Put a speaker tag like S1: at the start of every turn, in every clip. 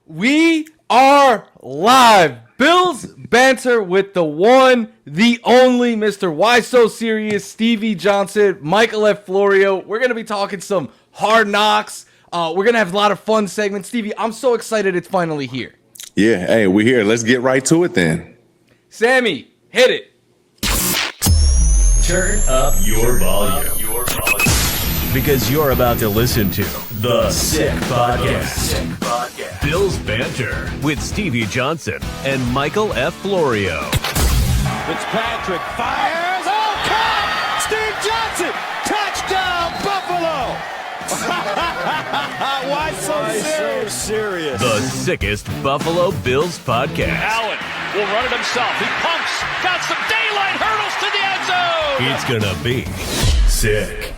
S1: We are live. Bills Banter with the one, the only Mr. Why So Serious, Stevie Johnson, Michael F. Florio. We're going to be talking some hard knocks. We're going to have a lot of fun segments. Stevie, I'm so excited it's finally here.
S2: Yeah, hey, we're here. Let's get right to it then.
S1: Sammy, hit it.
S3: Turn up your volume. Because you're about to listen to The Sick Podcast. Bills Banter with Stevie Johnson and Michael F. Florio.
S4: Fitzpatrick fires. Oh, caught! Steve Johnson! Touchdown, Buffalo! Why so serious?
S3: The sickest Buffalo Bills podcast.
S4: Allen will run it himself. He pumps. Got some daylight. Hurdles to the end zone.
S3: It's gonna be sick.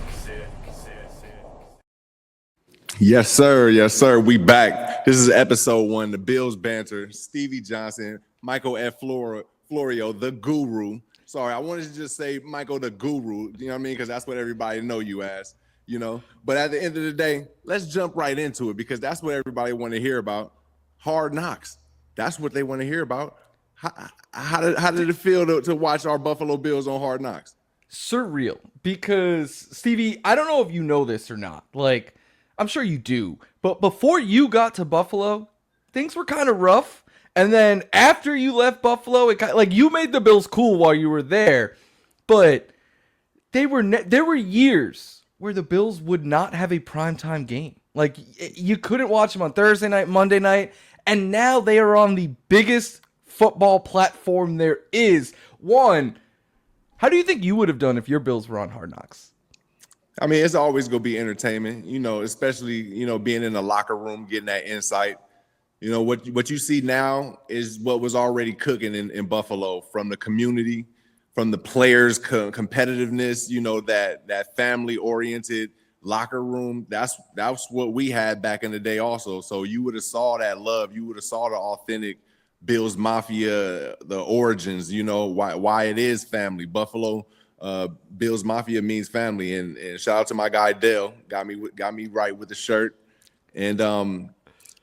S2: Yes, sir. Yes, sir. We back. This is episode 1, the Bills Banter. Stevie Johnson, Michael F. Florio, the guru. Sorry, I wanted to just say Michael the guru, you know what I mean? Because that's what everybody know you as, you know? But at the end of the day, let's jump right into it because that's what everybody want to hear about. Hard knocks. That's what they want to hear about. How did it feel to watch our Buffalo Bills on Hard Knocks?
S1: Surreal. Because, Stevie, I don't know if you know this or not. Like, I'm sure you do. But before you got to Buffalo, things were kind of rough. And then after you left Buffalo, it got, like, you made the Bills cool while you were there. But there were years where the Bills would not have a primetime game. Like, you couldn't watch them on Thursday night, Monday night. And now they are on the biggest football platform there is. One, how do you think you would have done if your Bills were on Hard Knocks?
S2: I mean, it's always going to be entertainment, you know, especially, you know, being in the locker room, getting that insight. You know, what you see now is what was already cooking in Buffalo from the community, from the players' competitiveness, you know, that family-oriented locker room. That's what we had back in the day also. So you would have saw that love. You would have saw the authentic Bills Mafia, the origins, you know, why it is family. Buffalo Bills Mafia means family, and shout out to my guy Dale, got me right with the shirt. And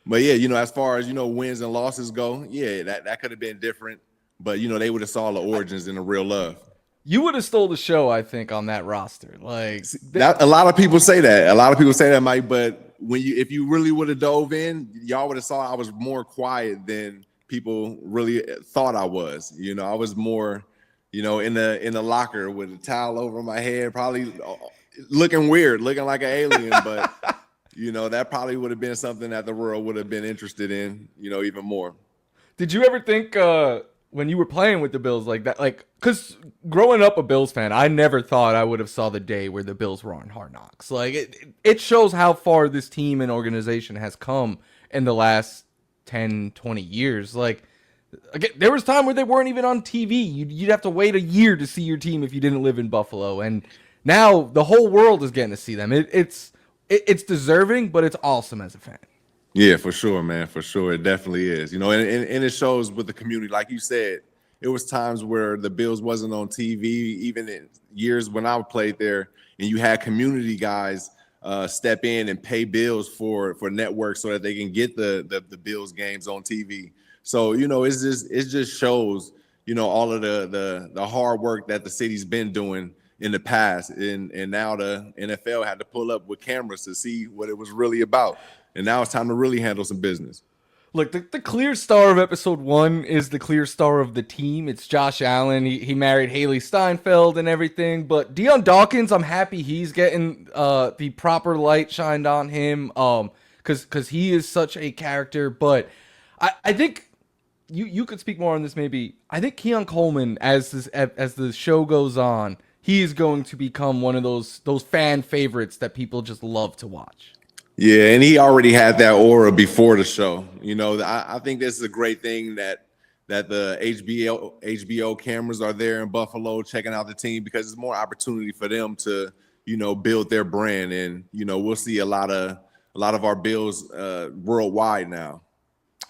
S2: but yeah, you know, as far as, you know, wins and losses go, yeah, that could have been different, but you know, they would have saw the origins and the real love.
S1: You would have stole the show, I think, on that roster. Like
S2: a lot of people say that, Mike, but if you really would have dove in, y'all would have saw I was more quiet than people really thought I was. You know, I was more, you know, in the locker with a towel over my head, probably looking weird, looking like an alien. But, you know, that probably would have been something that the world would have been interested in, you know, even more.
S1: Did you ever think when you were playing with the Bills like that, like, because growing up a Bills fan, I never thought I would have saw the day where the Bills were on Hard Knocks. Like, it shows how far this team and organization has come in the last 10, 20 years. Like, again, there was time where they weren't even on TV. You'd have to wait a year to see your team if you didn't live in Buffalo. And now the whole world is getting to see them. It's deserving, but it's awesome as a fan.
S2: Yeah, for sure, man. For sure. It definitely is. You know, and it shows with the community. Like you said, it was times where the Bills wasn't on TV, even in years when I played there, and you had community guys step in and pay bills for networks so that they can get the Bills games on TV. So, you know, it just shows, you know, all of the hard work that the city's been doing in the past. And now the NFL had to pull up with cameras to see what it was really about. And now it's time to really handle some business.
S1: Look, the clear star of episode 1 is the clear star of the team. It's Josh Allen. He married Haley Steinfeld and everything. But Deion Dawkins, I'm happy he's getting the proper light shined on him because he is such a character. But I think you could speak more on this maybe. I think Keon Coleman, as the show goes on, he is going to become one of those fan favorites that people just love to watch.
S2: Yeah, and he already had that aura before the show. You know, I think this is a great thing that the HBO cameras are there in Buffalo checking out the team because it's more opportunity for them to, you know, build their brand. And, you know, we'll see a lot of our Bills worldwide now.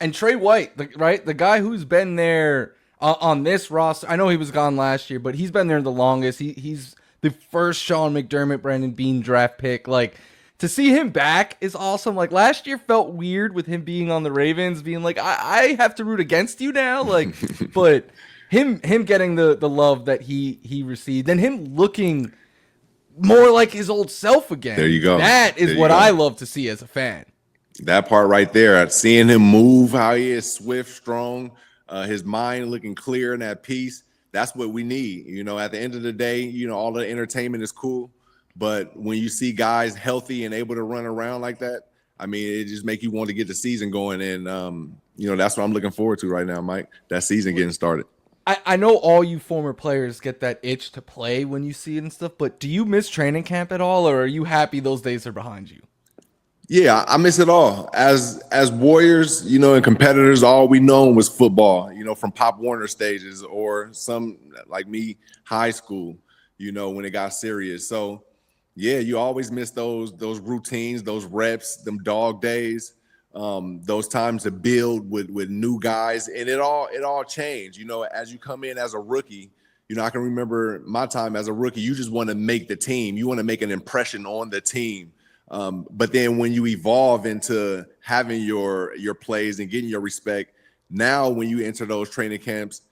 S1: And Trey White, the guy who's been there on this roster. I know he was gone last year, but he's been there the longest. He's the first Sean McDermott, Brandon Beane draft pick. Like, to see him back is awesome. Like last year felt weird with him being on the Ravens, being like, I have to root against you now. Like, but him getting the love that he received and him looking more like his old self again.
S2: There you go.
S1: That is what I love to see as a fan.
S2: That part right there, seeing him move, how he is swift, strong, his mind looking clear and at peace. That's what we need. You know, at the end of the day, you know, all the entertainment is cool. But when you see guys healthy and able to run around like that, I mean, it just make you want to get the season going. And, you know, that's what I'm looking forward to right now, Mike, that season getting started.
S1: I know all you former players get that itch to play when you see it and stuff, but do you miss training camp at all, or are you happy those days are behind you?
S2: Yeah, I miss it all. As warriors, you know, and competitors, all we know was football, you know, from Pop Warner stages or some like me, high school, you know, when it got serious. So yeah, you always miss those routines, those reps, them dog days, those times to build with new guys, and it all changed. You know, as you come in as a rookie, you know, I can remember my time as a rookie. You just want to make the team. You want to make an impression on the team. But then when you evolve into having your plays and getting your respect, now when you enter those training camps,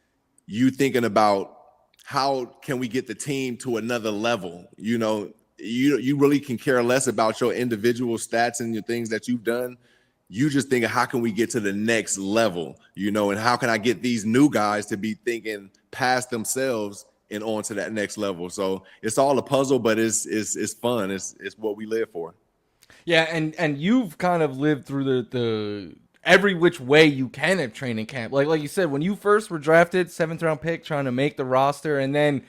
S2: you thinking about how can we get the team to another level, you know. You really can care less about your individual stats and your things that you've done. You just think, how can we get to the next level, you know, and how can I get these new guys to be thinking past themselves and on to that next level. So it's all a puzzle, but it's fun. It's what we live for.
S1: Yeah, and you've kind of lived through the every which way you can at training camp. Like you said, when you first were drafted, 7th round pick, trying to make the roster, and then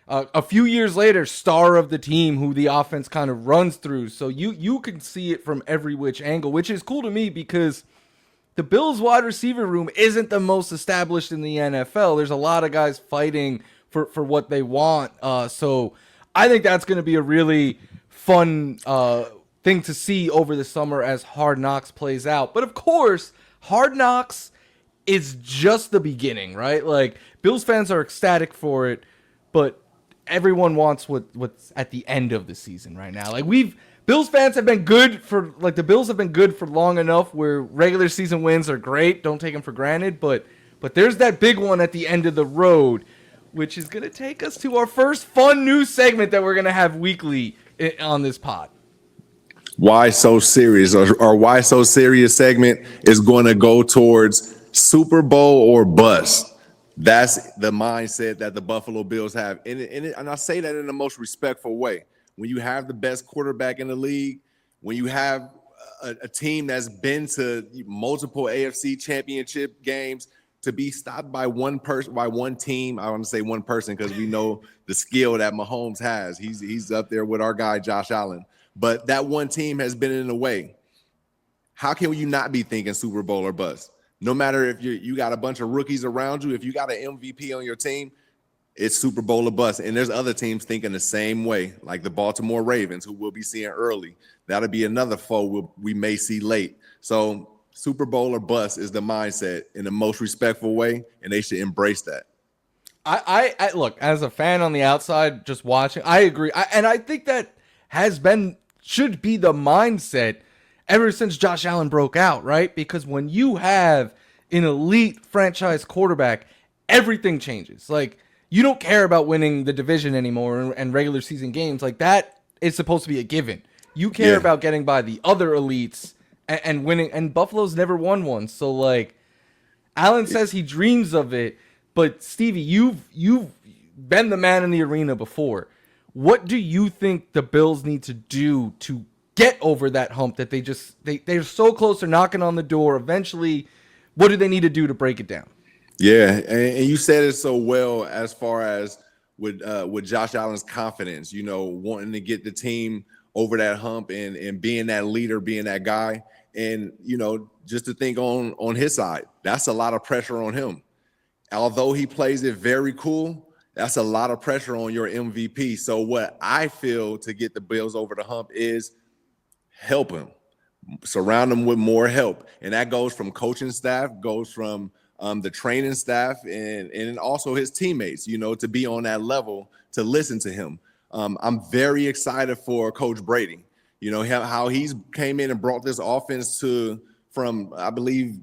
S1: a few years later, star of the team who the offense kind of runs through. So you can see it from every which angle, which is cool to me because the Bills wide receiver room isn't the most established in the NFL. There's a lot of guys fighting for what they want. So I think that's going to be a really fun thing to see over the summer as Hard Knocks plays out. But of course, Hard Knocks is just the beginning, right? Like Bills fans are ecstatic for it, but everyone wants what's at the end of the season right now. Like Bills fans have been good for, like the Bills have been good for long enough where regular season wins are great. Don't take them for granted. But there's that big one at the end of the road, which is going to take us to our first fun new segment that we're going to have weekly on this pod.
S2: Why So Serious, or Why So Serious segment is going to go towards Super Bowl or bust. That's the mindset that the Buffalo Bills have. And I say that in the most respectful way. When you have the best quarterback in the league, when you have a team that's been to multiple AFC championship games, to be stopped by one person, by one team, I want to say one person because we know the skill that Mahomes has. He's up there with our guy, Josh Allen. But that one team has been in the way. How can you not be thinking Super Bowl or bust? No matter if you got a bunch of rookies around you, if you got an MVP on your team, it's Super Bowl or bust. And there's other teams thinking the same way, like the Baltimore Ravens, who we'll be seeing early. That'll be another foe we may see late. So Super Bowl or bust is the mindset in the most respectful way, and they should embrace that.
S1: I look, as a fan on the outside, just watching, I agree. And I think that should be the mindset ever since Josh Allen broke out, right? Because when you have an elite franchise quarterback, everything changes. Like, you don't care about winning the division anymore and regular season games. Like, that is supposed to be a given. You care about getting by the other elites and winning. And Buffalo's never won one. So, like, Allen says he dreams of it. But, Stevie, you've been the man in the arena before. What do you think the Bills need to do to get over that hump that they're so close to knocking on the door? Eventually, what do they need to do to break it down?
S2: Yeah, and you said it so well as far as with Josh Allen's confidence, you know, wanting to get the team over that hump and being that leader, being that guy. And, you know, just to think on his side, that's a lot of pressure on him. Although he plays it very cool, that's a lot of pressure on your MVP. So what I feel to get the Bills over the hump is help him, surround him with more help. And that goes from coaching staff, goes from the training staff, and also his teammates, you know, to be on that level, to listen to him. I'm very excited for Coach Brady. You know, how he's came in and brought this offense from, I believe,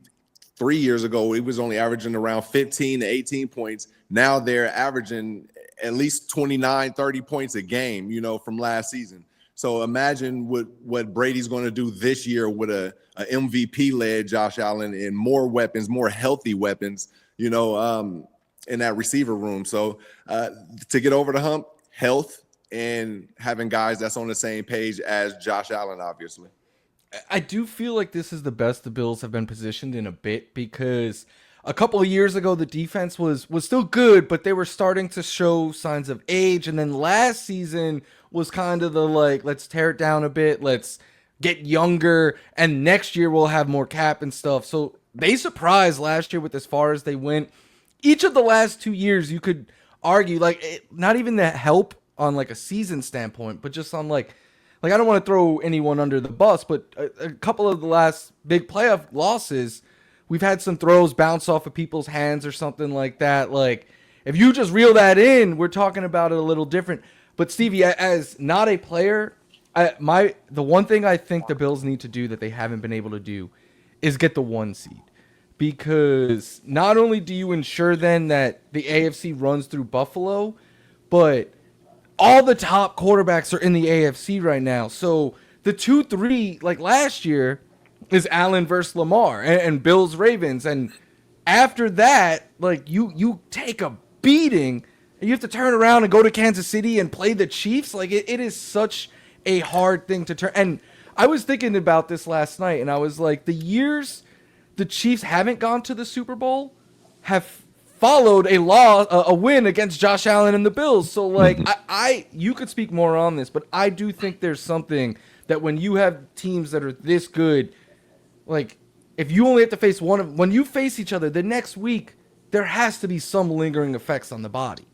S2: 3 years ago, it was only averaging around 15 to 18 points. Now they're averaging at least 29, 30 points a game, you know, from last season. So imagine what Brady's going to do this year with a MVP-led Josh Allen and more weapons, more healthy weapons, you know, in that receiver room. So to get over the hump, health and having guys that's on the same page as Josh Allen, obviously.
S1: I do feel like this is the best the Bills have been positioned in a bit, because a couple of years ago the defense was still good, but they were starting to show signs of age. And then last season was kind of the like, let's tear it down a bit, let's get younger, and next year we'll have more cap and stuff. So they surprised last year with as far as they went. Each of the last 2 years, you could argue, like, not even the help on like a season standpoint, but just on like I don't want to throw anyone under the bus, but a couple of the last big playoff losses, we've had some throws bounce off of people's hands or something like that. Like, if you just reel that in, we're talking about it a little different. But Stevie, as not a player, the one thing I think the Bills need to do that they haven't been able to do is get the 1 seed. Because not only do you ensure then that the AFC runs through Buffalo, but all the top quarterbacks are in the AFC right now. So the 2-3, like last year, is Allen versus Lamar and Bills Ravens. And after that, like you take a beating and you have to turn around and go to Kansas City and play the Chiefs. Like it is such a hard thing to turn. And I was thinking about this last night, and I was like, the years the Chiefs haven't gone to the Super Bowl have followed a win against Josh Allen and the Bills. So like you could speak more on this, but I do think there's something that when you have teams that are this good, like if you only have to face when you face each other the next week, there has to be some lingering effects on the body.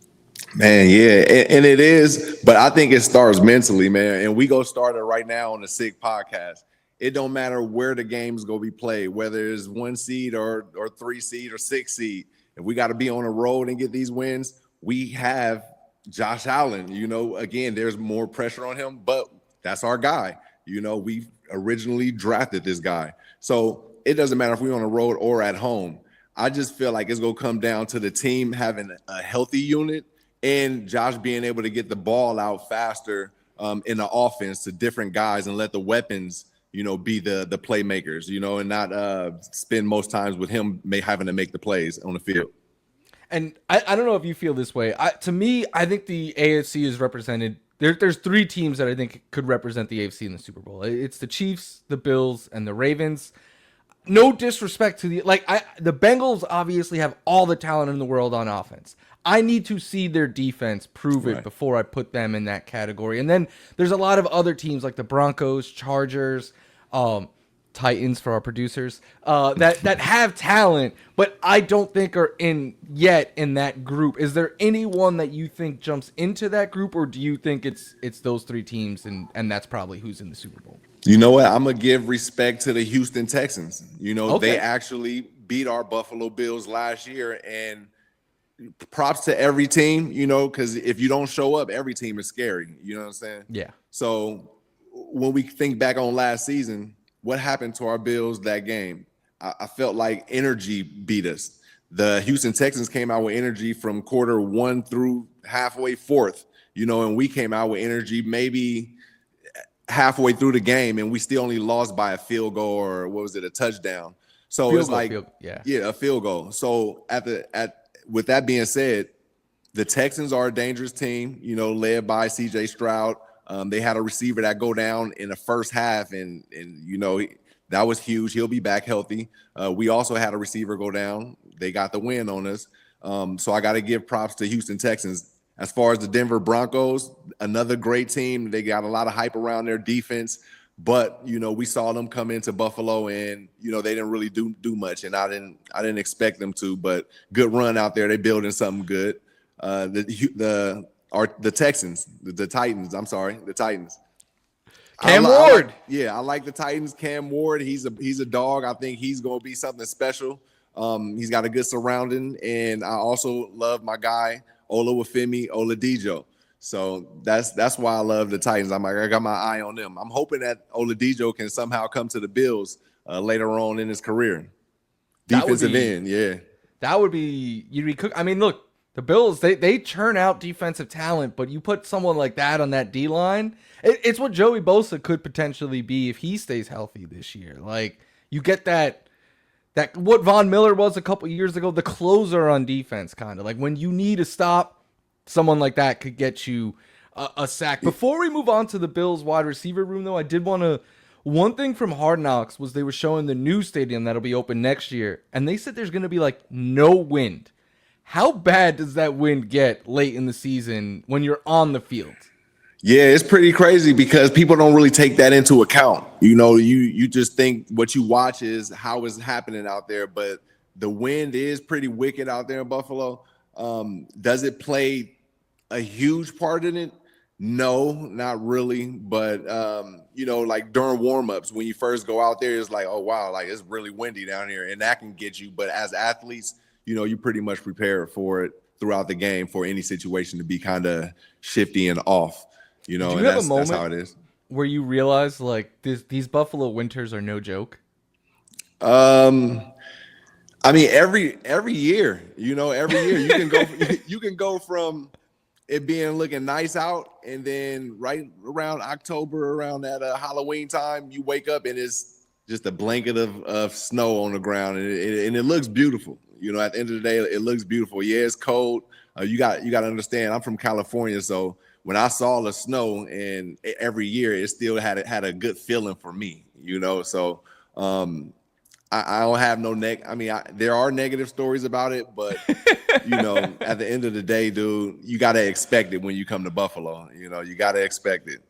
S2: Man, yeah, and it is, but I think it starts mentally, man. And we go start it right now on the Sick Podcast. It don't matter where the game's gonna be played, whether it's 1 seed or 3 seed or 6 seed. If we got to be on the road and get these wins, we have Josh Allen. You know, again, there's more pressure on him, but that's our guy. You know, we originally drafted this guy. So it doesn't matter if we're on the road or at home. I just feel like it's going to come down to the team having a healthy unit and Josh being able to get the ball out faster in the offense to different guys and let the weapons, you know, be the playmakers, you know, and not spend most times with him having to make the plays on the field.
S1: And I don't know if you feel this way. To me, I think the AFC is represented. There's 3 teams that I think could represent the AFC in the Super Bowl. It's the Chiefs, the Bills, and the Ravens. No disrespect to the Bengals obviously have all the talent in the world on offense. I need to see their defense prove it before I put them in that category. And then there's a lot of other teams like the Broncos, Chargers, Titans for our producers, that have talent, but I don't think are in that group. Is there anyone that you think jumps into that group, or do you think it's those 3 teams and that's probably who's in the Super Bowl?
S2: You know what? I'm gonna give respect to the Houston Texans. You know,
S1: Okay.
S2: They actually beat our Buffalo Bills last year, and props to every team, you know, because if you don't show up, every team is scary. You know what I'm saying?
S1: Yeah.
S2: So when we think back on last season, what happened to our Bills that game? I felt like energy beat us. The Houston Texans came out with energy from quarter 1 through halfway 4th, you know, and we came out with energy maybe halfway through the game, and we still only lost by a field goal, or what was it, a touchdown? So it's like, a field goal. So with that being said, the Texans are a dangerous team, you know, led by C.J. Stroud. They had a receiver that go down in the first half, and you know, that was huge. He'll be back healthy. We also had a receiver go down. They got the win on us. So I got to give props to Houston Texans. As far as the Denver Broncos, another great team. They got a lot of hype around their defense, but you know, we saw them come into Buffalo, and you know, they didn't really do much, and I didn't expect them to. But good run out there. They building something good. The Texans, the Titans. I'm sorry, the Titans.
S1: Cam Ward.
S2: I like the Titans. Cam Ward. He's a dog. I think he's going to be something special. He's got a good surrounding, and I also love my guy Olawufemi Oladipo. So that's why I love the Titans. I'm like, I got my eye on them. I'm hoping that Oladipo can somehow come to the Bills later on in his career. Defensive end, yeah.
S1: That would be you'd be cook. I mean, look, the Bills they churn out defensive talent, but you put someone like that on that D line, it's what Joey Bosa could potentially be if he stays healthy this year. Like you get that what Von Miller was a couple years ago, the closer on defense, kind of like when you need a stop, someone like that could get you a sack. Before we move on to the Bills wide receiver room, though, I did want to. One thing from Hard Knocks was they were showing the new stadium that'll be open next year, and they said there's going to be like no wind. How bad does that wind get late in the season when you're on the field?
S2: Yeah, it's pretty crazy because people don't really take that into account. You know, you just think what you watch is how it's happening out there, but the wind is pretty wicked out there in Buffalo. Does it play a huge part in it? No, not really. But you know, like during warm-ups, when you first go out there, it's like, oh wow, like it's really windy down here, and that can get you. But as athletes, you know, you pretty much prepare for it throughout the game for any situation to be kind of shifty and off. You know,
S1: and that's how it is. Where you realize like these Buffalo winters are no joke.
S2: I mean, every year, you know, every year you can go from it being looking nice out, and then right around October, around that Halloween time, you wake up and it's just a blanket of snow on the ground, and it looks beautiful. You know, at the end of the day, it looks beautiful. Yeah, it's cold. You got to understand. I'm from California, so when I saw the snow, and every year it still had a good feeling for me. You know, so I don't have no I mean, there are negative stories about it, but you know, at the end of the day, dude, you got to expect it when you come to Buffalo. You know, you got to expect it.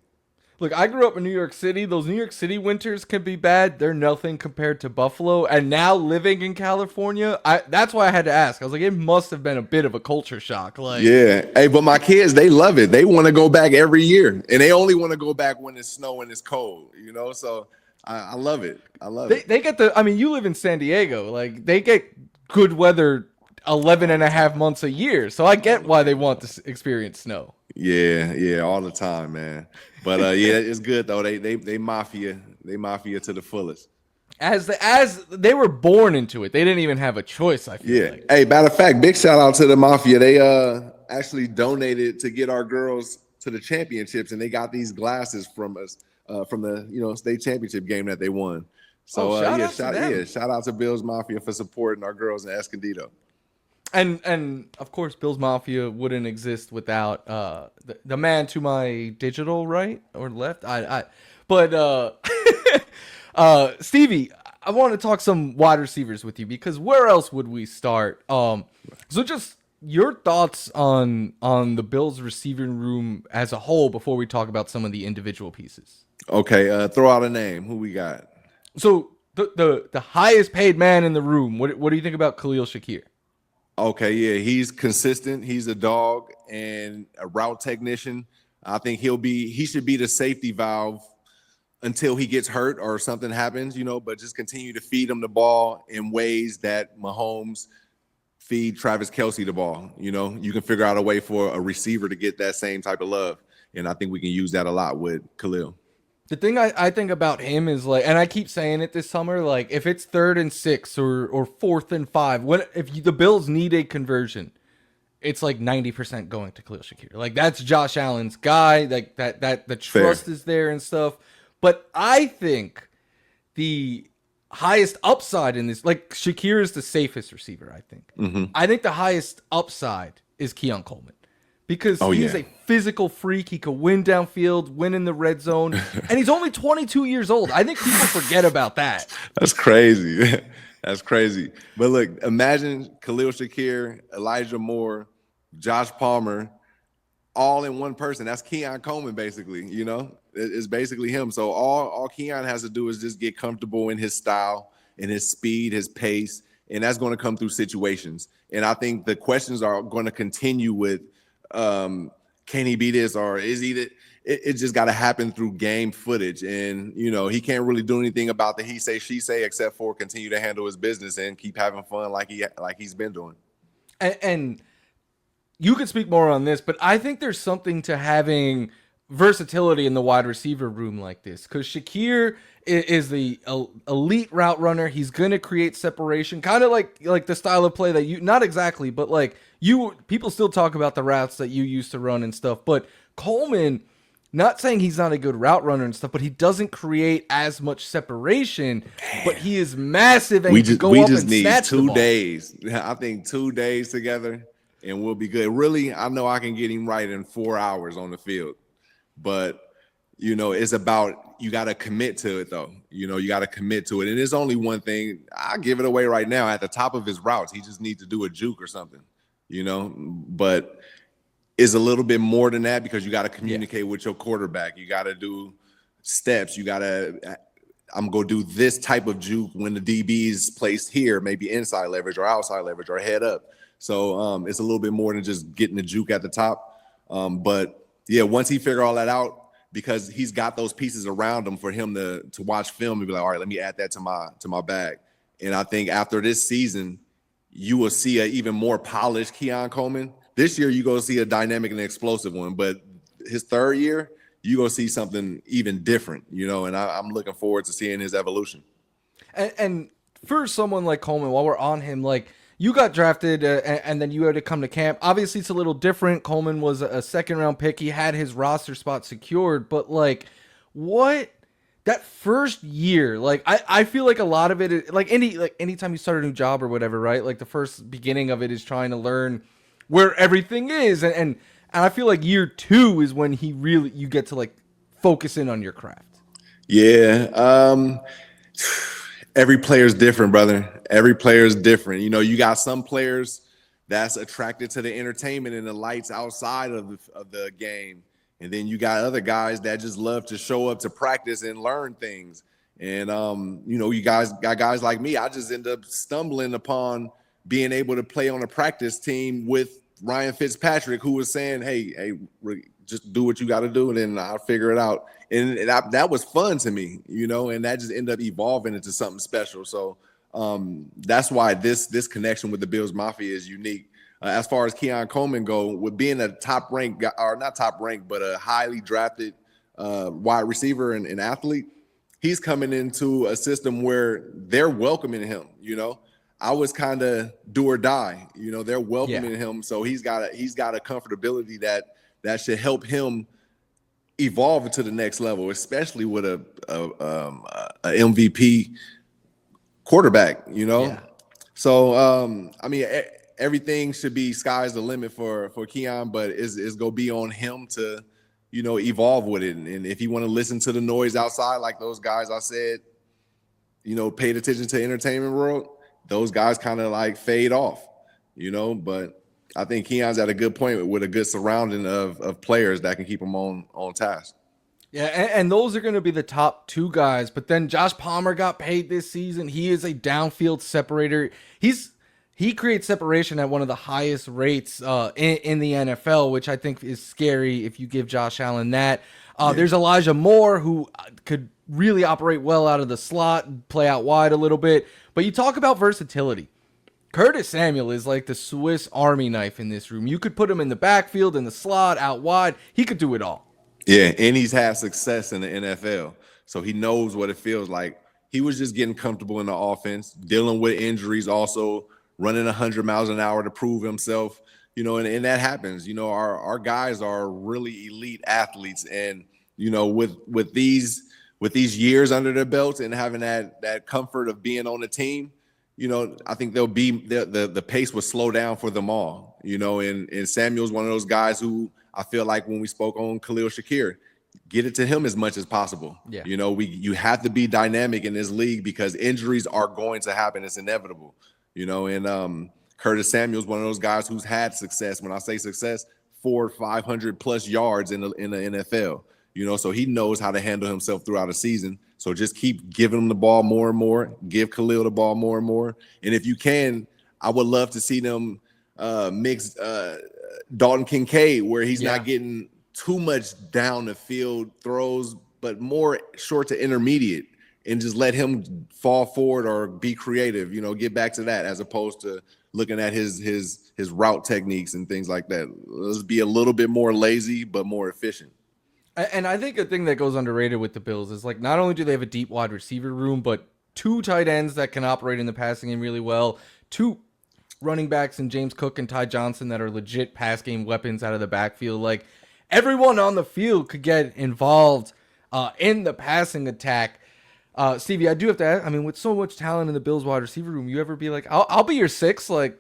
S1: Look, I grew up in New York City. Those New York City winters can be bad. They're nothing compared to Buffalo. And now living in California, that's why I had to ask. I was like, it must have been a bit of a culture shock. Like,
S2: yeah. Hey, but my kids, they love it. They want to go back every year. And they only want to go back when it's snow and it's cold, you know? So I love it. I love it.
S1: They get I mean, you live in San Diego. Like, they get good weather 11 and a half months a year. So I get why they want to experience snow.
S2: Yeah, all the time, man. But yeah, it's good though. They mafia to the fullest.
S1: As they were born into it, they didn't even have a choice. I feel like.
S2: Hey, matter of fact, big shout out to the mafia. They actually donated to get our girls to the championships, and they got these glasses from us from the state championship game that they won. So shout out to Bills Mafia for supporting our girls in Escondido.
S1: And of course, Bills Mafia wouldn't exist without the man to my digital right or left. But Stevie, I want to talk some wide receivers with you because where else would we start? So just your thoughts on the Bills receiving room as a whole before we talk about some of the individual pieces.
S2: Okay, throw out a name. Who we got?
S1: So the highest paid man in the room. What do you think about Khalil Shakir?
S2: Okay, yeah, he's consistent. He's a dog and a route technician. I think he should be the safety valve until he gets hurt or something happens, but just continue to feed him the ball in ways that Mahomes feed Travis Kelce the ball. You can figure out a way for a receiver to get that same type of love. And I think we can use that a lot with Khalil.
S1: The thing I think about him is like, and I keep saying it this summer, like if it's 3rd and 6 or 4th and 5, the Bills need a conversion, it's like 90% going to Khalil Shakir. Like that's Josh Allen's guy. Like that the trust is there and stuff. But I think the highest upside in this, like Shakir is the safest receiver. I think.
S2: Mm-hmm.
S1: I think the highest upside is Keon Coleman. Because he's a physical freak. He could win downfield, win in the red zone. And he's only 22 years old. I think people forget about that.
S2: That's crazy. That's crazy. But look, imagine Khalil Shakir, Elijah Moore, Josh Palmer, all in one person. That's Keon Coleman, basically. It's basically him. So all Keon has to do is just get comfortable in his style, in his speed, his pace. And that's going to come through situations. And I think the questions are going to continue with, can he be this or is he that? It just got to happen through game footage, and he can't really do anything about the he say she say except for continue to handle his business and keep having fun like he's been doing.
S1: And you could speak more on this, but I think there's something to having versatility in the wide receiver room like this, because Shakir is the elite route runner. He's going to create separation, kind of like the style of play that you, not exactly, but like people still talk about the routes that you used to run and stuff. But Coleman, not saying he's not a good route runner and stuff, but he doesn't create as much separation. But he is massive, and
S2: We
S1: he can
S2: just
S1: go
S2: we
S1: up
S2: just
S1: and
S2: need
S1: snatch the
S2: 2
S1: ball.
S2: days. I think 2 days together, and we'll be good. Really, I know I can get him right in 4 hours on the field, but it's about, you got to commit to it though. You got to commit to it, and there's only one thing. I give it away right now. At the top of his routes, he just needs to do a juke or something. But it's a little bit more than that, because you got to communicate with your quarterback. You got to do steps. You got to. I'm going to do this type of juke when the DB is placed here, maybe inside leverage or outside leverage or head up. So it's a little bit more than just getting the juke at the top. But yeah, once he figure all that out, because he's got those pieces around him for him to watch film and be like, all right, let me add that to my bag. And I think after this season, you will see an even more polished Keon Coleman. This year, you're going to see a dynamic and explosive one. But his third year, you're going to see something even different, and I'm looking forward to seeing his evolution.
S1: And for someone like Coleman, while we're on him, like, you got drafted and then you had to come to camp. Obviously, it's a little different. Coleman was a second-round pick. He had his roster spot secured. But, like, what that first year, like, I feel like a lot of it is, like, anytime you start a new job or whatever, right? Like, the first beginning of it is trying to learn where everything is. And I feel like year 2 is when you get to, like, focus in on your craft.
S2: Yeah. Every player is different, brother. Every player is different. You got some players that's attracted to the entertainment and the lights outside of the game. And then you got other guys that just love to show up to practice and learn things. And, you guys got guys like me. I just end up stumbling upon being able to play on a practice team with Ryan Fitzpatrick, who was saying, hey, just do what you got to do, and then I'll figure it out. And that was fun to me, and that just ended up evolving into something special. So that's why this connection with the Bills Mafia is unique. As far as Keon Coleman go, with being a top ranked, or not top ranked, but a highly drafted wide receiver and athlete, he's coming into a system where they're welcoming him. I was kind of do or die. They're welcoming him, so he's got a comfortability that should help him evolve into the next level, especially with a MVP quarterback. So everything should be sky's the limit for Keon, but it's gonna be on him to evolve with it. And if you want to listen to the noise outside, like those guys I said, paid attention to the entertainment world, those guys kind of like fade off, but I think Keon's at a good point with a good surrounding of players that can keep him on task.
S1: Yeah, and those are going to be the top 2 guys. But then Josh Palmer got paid this season. He is a downfield separator. He creates separation at one of the highest rates in the NFL, which I think is scary if you give Josh Allen that. There's Elijah Moore, who could really operate well out of the slot, play out wide a little bit. But you talk about versatility. Curtis Samuel is like the Swiss Army knife in this room. You could put him in the backfield, in the slot, out wide. He could do it all.
S2: Yeah, and he's had success in the NFL, so he knows what it feels like. He was just getting comfortable in the offense, dealing with injuries, also running 100 miles an hour to prove himself, and that happens. Our guys are really elite athletes, and, with these years under their belts and having that comfort of being on the team, I think there'll be the pace will slow down for them all, and Samuel's one of those guys who I feel like when we spoke on Khalil Shakir, get it to him as much as possible.
S1: Yeah.
S2: You have to be dynamic in this league because injuries are going to happen. It's inevitable, and Curtis Samuel's one of those guys who's had success. When I say success, 400-500 plus yards in the NFL, so he knows how to handle himself throughout a season. So just keep giving him the ball more and more, give Khalil the ball more and more. And if you can, I would love to see them mix Dalton Kincaid, where he's not getting too much down the field throws, but more short to intermediate. and just let him fall forward or be creative, get back to that as opposed to looking at his route techniques and things like that. Let's be a little bit more lazy, but more efficient.
S1: And I think a thing that goes underrated with the Bills is like, not only do they have a deep wide receiver room, but 2 tight ends that can operate in the passing game really well, 2 running backs in James Cook and Ty Johnson that are legit pass game weapons out of the backfield. Like, everyone on the field could get involved in the passing attack. Stevie, I do have to ask, I mean, with so much talent in the Bills wide receiver room, you ever be like, I'll be your 6? Like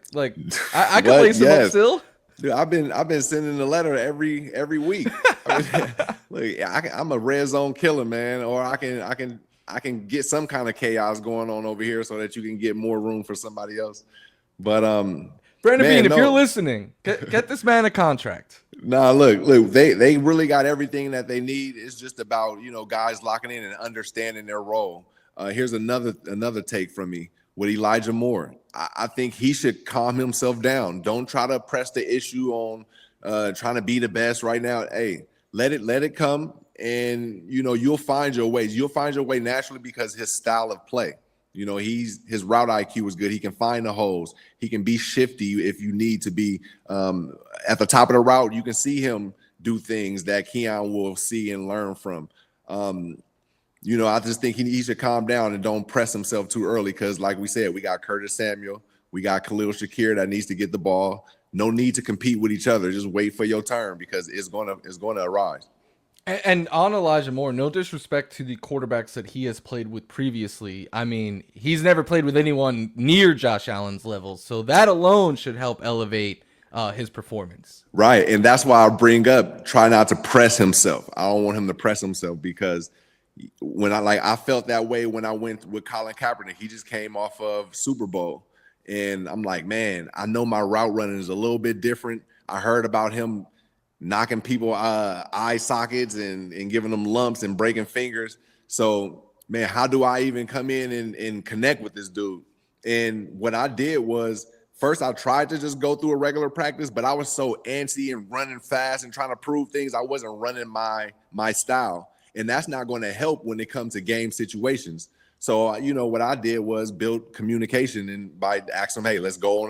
S1: I could lace him up still?
S2: Dude, I've been sending the letter every week. I'm a red zone killer, man. Or I can get some kind of chaos going on over here so that you can get more room for somebody else. But
S1: Brandon Bean, if you're listening, get this man a contract.
S2: Nah, look, they really got everything that they need. It's just about guys locking in and understanding their role. Here's another take from me with Elijah Moore. I think he should calm himself down. Don't try to press the issue on trying to be the best right now. Hey, let it come, and you'll find your ways. You'll find your way naturally because his style of play. His route IQ is good. He can find the holes. He can be shifty if you need to be. At the top of the route, you can see him do things that Keon will see and learn from. I just think he should calm down and don't press himself too early because, like we said, we got Curtis Samuel. We got Khalil Shakir that needs to get the ball. No need to compete with each other. Just wait for your turn because it's gonna arise.
S1: And on Elijah Moore, no disrespect to the quarterbacks that he has played with previously. I mean, he's never played with anyone near Josh Allen's level, so that alone should help elevate his performance.
S2: Right, and that's why I bring up try not to press himself. I don't want him to press himself because when I felt that way when I went with Colin Kaepernick. He just came off of Super Bowl, and I'm like, man, I know my route running is a little bit different. I heard about him knocking people eye sockets and giving them lumps and breaking fingers. So, man, how do I even come in and connect with this dude? And what I did was, first I tried to just go through a regular practice, but I was so antsy and running fast and trying to prove things. I wasn't running my style. And that's not going to help when it comes to game situations. So, what I did was build communication and by asking them, hey, let's go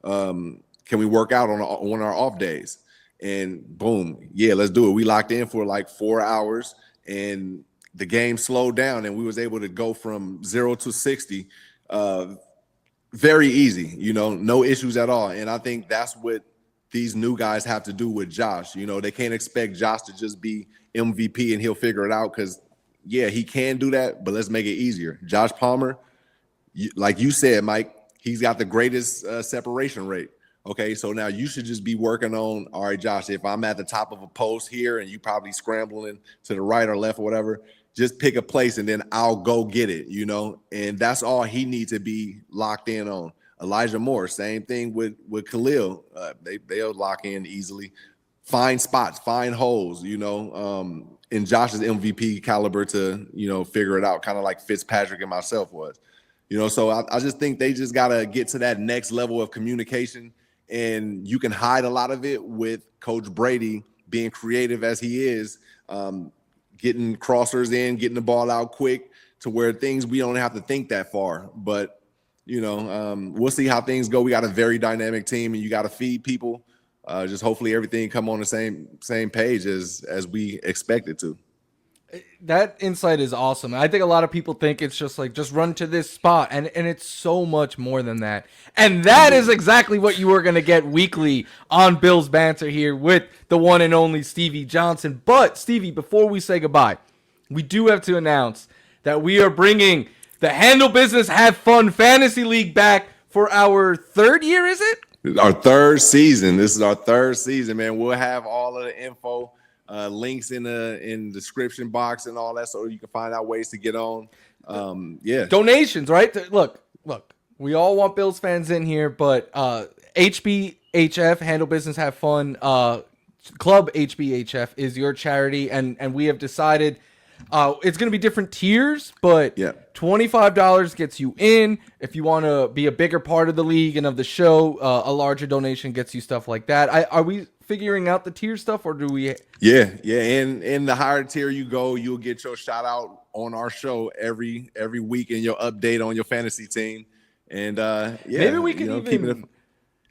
S2: on can we work out on our off days? And boom, yeah, let's do it. We locked in for like 4 hours and the game slowed down and we was able to go from 0 to 60 very easy, no issues at all. And I think that's what these new guys have to do with Josh. They can't expect Josh to just be MVP and he'll figure it out because, yeah, he can do that, but let's make it easier. Josh Palmer, like you said, Mike, he's got the greatest separation rate. Okay, so now you should just be working on, all right, Josh, if I'm at the top of a post here and you probably scrambling to the right or left or whatever, just pick a place and then I'll go get it, and that's all he needs to be locked in on. Elijah Moore, same thing with Khalil. They'll lock in easily. Find spots, find holes, in Josh's MVP caliber to, figure it out, kind of like Fitzpatrick and myself was. So I just think they just got to get to that next level of communication. And you can hide a lot of it with Coach Brady being creative as he is, getting crossers in, getting the ball out quick to where we don't have to think that far. But, we'll see how things go. We got a very dynamic team and you got to feed people. Just hopefully everything come on the same page as we expect it to.
S1: That insight is awesome. I think a lot of people think it's just run to this spot, and it's so much more than that. And that is exactly what you are going to get weekly on Bills Banter here with the one and only Stevie Johnson. But, Stevie, before we say goodbye, we do have to announce that we are bringing the Handle Business Have Fun Fantasy League back for our 3rd year, is it?
S2: Our 3rd season. This is our 3rd season, man. We'll have all of the info. Links in the description box and all that, so you can find out ways to get on. Yeah, donations,
S1: right? Look, we all want Bills fans in here, but HBHF, Handle Business Have Fun, Club HBHF is your charity, and we have decided it's going to be different tiers, but
S2: yeah.
S1: $25 gets you in. If you want to be a bigger part of the league and of the show, a larger donation gets you stuff like that. Are we figuring out the tier stuff, or do we?
S2: Yeah. In the higher tier you go, you'll get your shout out on our show every week in your update on your fantasy team. And
S1: maybe we can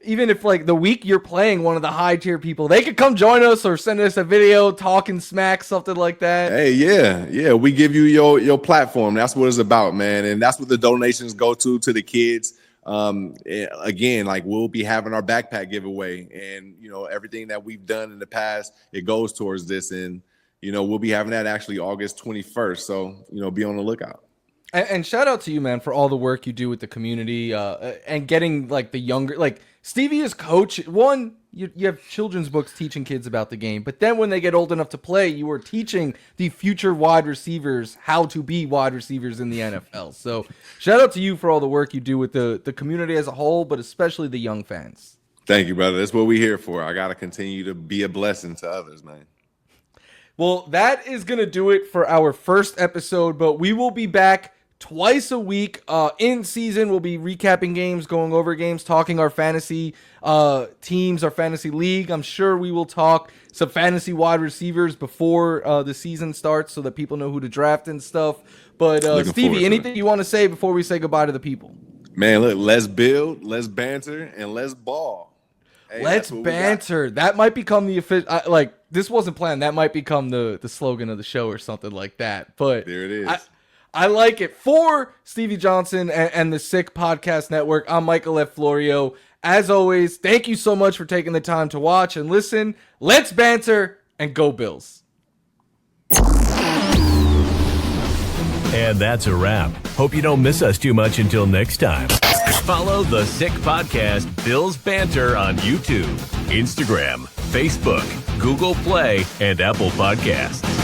S1: even if like the week you're playing one of the high tier people, they could come join us or send us a video talking smack, something like that.
S2: Hey, yeah, we give you your platform. That's what it's about, man, and that's what the donations go to the kids. Again, like we'll be having our backpack giveaway, and everything that we've done in the past, it goes towards this, and we'll be having that actually August 21st. So be on the lookout.
S1: And shout out to you, man, for all the work you do with the community and getting like the younger, like Stevie is coach. One, you have children's books teaching kids about the game, but then when they get old enough to play, you are teaching the future wide receivers how to be wide receivers in the NFL. So shout out to you for all the work you do with the community as a whole, but especially the young fans.
S2: Thank you, brother. That's what we're here for. I got to continue to be a blessing to others, man.
S1: Well, that is going to do it for our first episode, but we will be back twice a week in season. We'll be recapping games, going over games, talking our fantasy teams, our fantasy league. I'm sure we will talk some fantasy wide receivers before the season starts so that people know who to draft and stuff. But Stevie, anything you want to say before we say goodbye to the people?
S2: Man, look, let's build, let's banter, and let's ball. Hey,
S1: let's banter. That might become the official. This wasn't planned. That might become the slogan of the show or something like that. But
S2: there it is.
S1: I like it. For Stevie Johnson and the Sick Podcast Network, I'm Michael F. Florio. As always, thank you so much for taking the time to watch and listen. Let's banter and go Bills.
S3: And that's a wrap. Hope you don't miss us too much until next time. Follow the Sick Podcast Bills Banter on YouTube, Instagram, Facebook, Google Play, and Apple Podcasts.